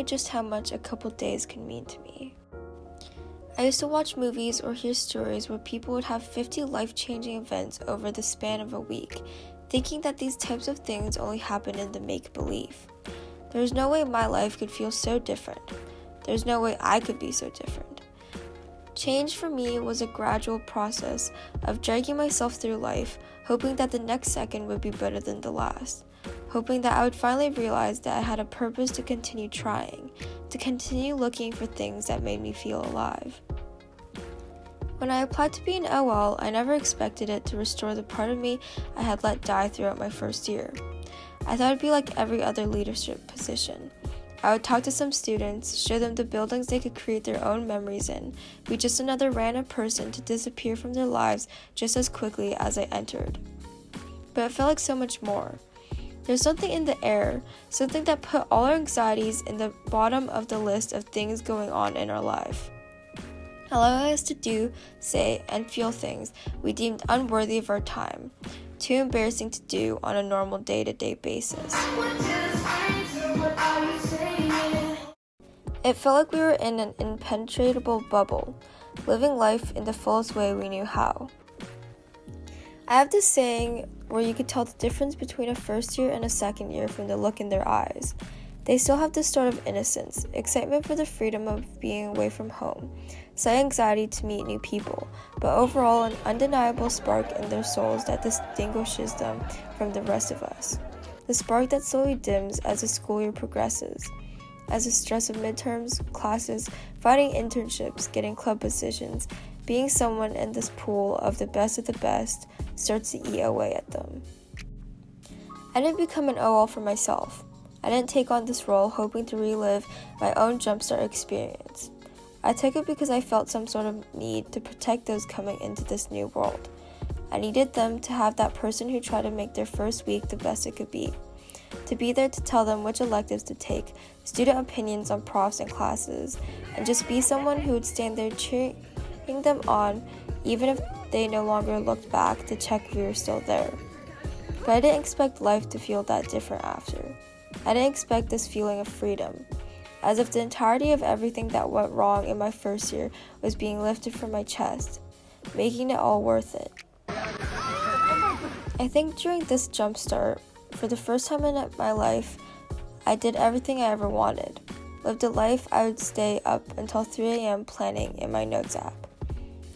just how much a couple days can mean to me. I used to watch movies or hear stories where people would have 50 life-changing events over the span of a week, thinking that these types of things only happen in the make-believe. There's no way my life could feel so different. There's no way I could be so different. Change for me was a gradual process of dragging myself through life, hoping that the next second would be better than the last, hoping that I would finally realize that I had a purpose to continue trying, to continue looking for things that made me feel alive. When I applied to be an OL, I never expected it to restore the part of me I had let die throughout my first year. I thought it'd be like every other leadership position. I would talk to some students, show them the buildings they could create their own memories in, be just another random person to disappear from their lives just as quickly as I entered. But it felt like so much more. There's something in the air, something that put all our anxieties in the bottom of the list of things going on in our life. Allowing us to do, say, and feel things we deemed unworthy of our time, too embarrassing to do on a normal day-to-day basis. It felt like we were in an impenetrable bubble, living life in the fullest way we knew how. I have this saying where you could tell the difference between a first year and a second year from the look in their eyes. They still have this sort of innocence, excitement for the freedom of being away from home, slight anxiety to meet new people, but overall an undeniable spark in their souls that distinguishes them from the rest of us. The spark that slowly dims as the school year progresses, as the stress of midterms, classes, finding internships, getting club positions, being someone in this pool of the best starts to eat away at them. I didn't become an OL for myself. I didn't take on this role hoping to relive my own Jumpstart experience. I took it because I felt some sort of need to protect those coming into this new world. I needed them to have that person who tried to make their first week the best it could be. To be there to tell them which electives to take, student opinions on profs and classes, and just be someone who would stand there cheering them on even if they no longer looked back to check if we were still there. But I didn't expect life to feel that different after. I didn't expect this feeling of freedom, as if the entirety of everything that went wrong in my first year was being lifted from my chest, making it all worth it. I think during this Jumpstart, for the first time in my life, I did everything I ever wanted. Lived a life I would stay up until 3 a.m. planning in my notes app.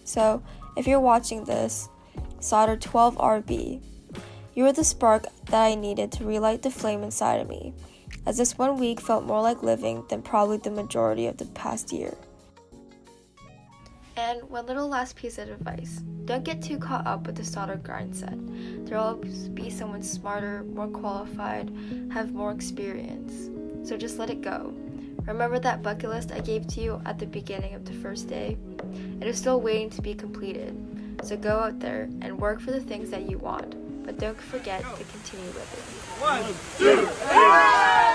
So, if you're watching this, Sauder 12RB, you were the spark that I needed to relight the flame inside of me, as this 1 week felt more like living than probably the majority of the past year. And one little last piece of advice. Don't get too caught up with the Sauder grind set. There will always be someone smarter, more qualified, have more experience. So just let it go. Remember that bucket list I gave to you at the beginning of the first day? It is still waiting to be completed. So go out there and work for the things that you want. But don't forget to continue living. 1, 2, 3!